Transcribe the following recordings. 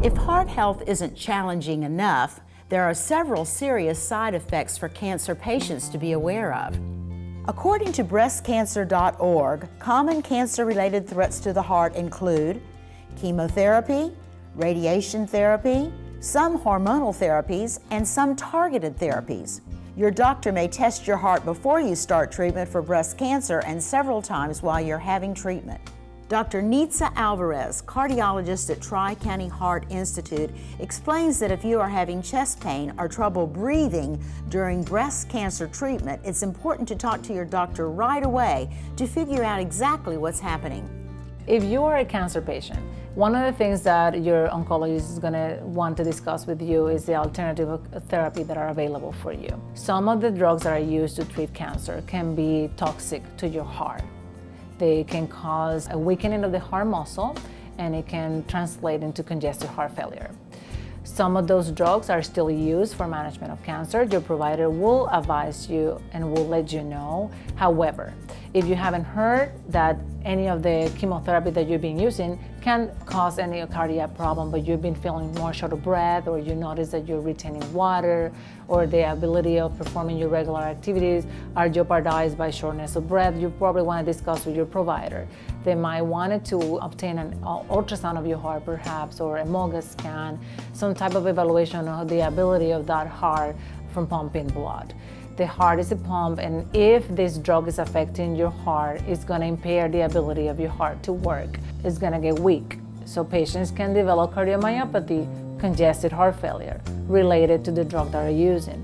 If heart health isn't challenging enough, there are several serious side effects for cancer patients to be aware of. According to breastcancer.org, common cancer-related threats to the heart include chemotherapy, radiation therapy, some hormonal therapies, and some targeted therapies. Your doctor may test your heart before you start treatment for breast cancer and several times while you're having treatment. Dr. Nitza Alvarez, cardiologist at Tri-County Heart Institute, explains that if you are having chest pain or trouble breathing during breast cancer treatment, it's important to talk to your doctor right away to figure out exactly what's happening. If you are a cancer patient, one of the things that your oncologist is going to want to discuss with you is the alternative therapy that are available for you. Some of the drugs that are used to treat cancer can be toxic to your heart. They can cause a weakening of the heart muscle, and it can translate into congestive heart failure. Some of those drugs are still used for management of cancer. Your provider will advise you and will let you know. However, if you haven't heard that any of the chemotherapy that you've been using can cause any cardiac problem, but you've been feeling more short of breath, or you notice that you're retaining water, or the ability of performing your regular activities are jeopardized by shortness of breath, you probably want to discuss with your provider. They might want to obtain an ultrasound of your heart perhaps, or a MOGA scan, some type of evaluation of the ability of that heart from pumping blood. The heart is a pump, and if this drug is affecting your heart, it's going to impair the ability of your heart to work. It's going to get weak. So patients can develop cardiomyopathy, congestive heart failure, related to the drug that they're using.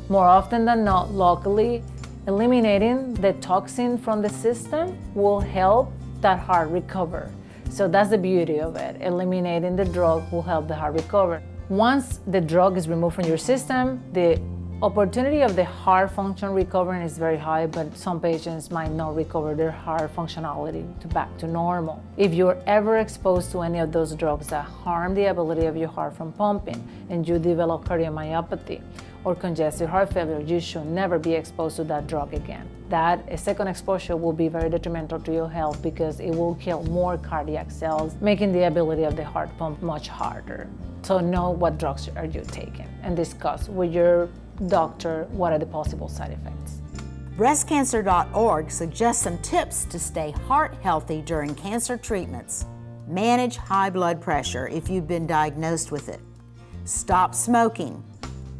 More often than not, locally, eliminating the toxin from the system will help that heart recover. So that's the beauty of it. Eliminating the drug will help the heart recover. Once the drug is removed from your system, the opportunity of the heart function recovering is very high, but some patients might not recover their heart functionality back to normal. If you're ever exposed to any of those drugs that harm the ability of your heart from pumping, and you develop cardiomyopathy or congestive heart failure, you should never be exposed to that drug again. That a second exposure will be very detrimental to your health because it will kill more cardiac cells, making the ability of the heart pump much harder. So know what drugs are you taking and discuss with your doctor what are the possible side effects. Breastcancer.org suggests some tips to stay heart healthy during cancer treatments. Manage high blood pressure if you've been diagnosed with it. Stop smoking.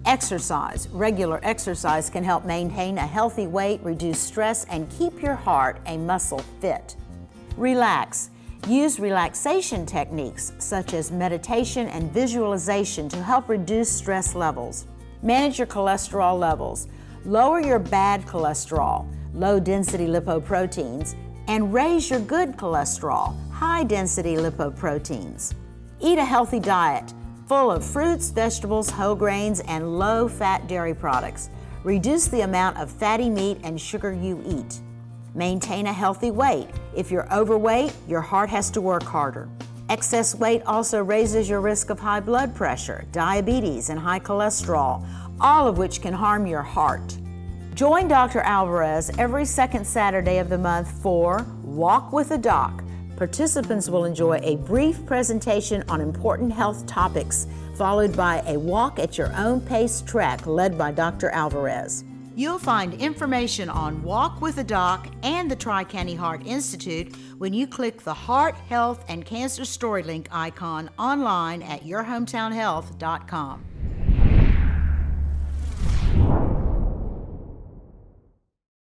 Exercise. Regular exercise can help maintain a healthy weight, reduce stress, and keep your heart and muscle fit. Relax. Use relaxation techniques such as meditation and visualization to help reduce stress levels. Manage your cholesterol levels. Lower your bad cholesterol, low-density lipoproteins, and raise your good cholesterol, high-density lipoproteins. Eat a healthy diet full of fruits, vegetables, whole grains, and low-fat dairy products. Reduce the amount of fatty meat and sugar you eat. Maintain a healthy weight. If you're overweight, your heart has to work harder. Excess weight also raises your risk of high blood pressure, diabetes, and high cholesterol, all of which can harm your heart. Join Dr. Alvarez every second Saturday of the month for Walk with a Doc. Participants will enjoy a brief presentation on important health topics, followed by a walk at your own pace track led by Dr. Alvarez. You'll find information on Walk with a Doc and the Tri-County Heart Institute when you click the Heart, Health, and Cancer Story link icon online at yourhometownhealth.com.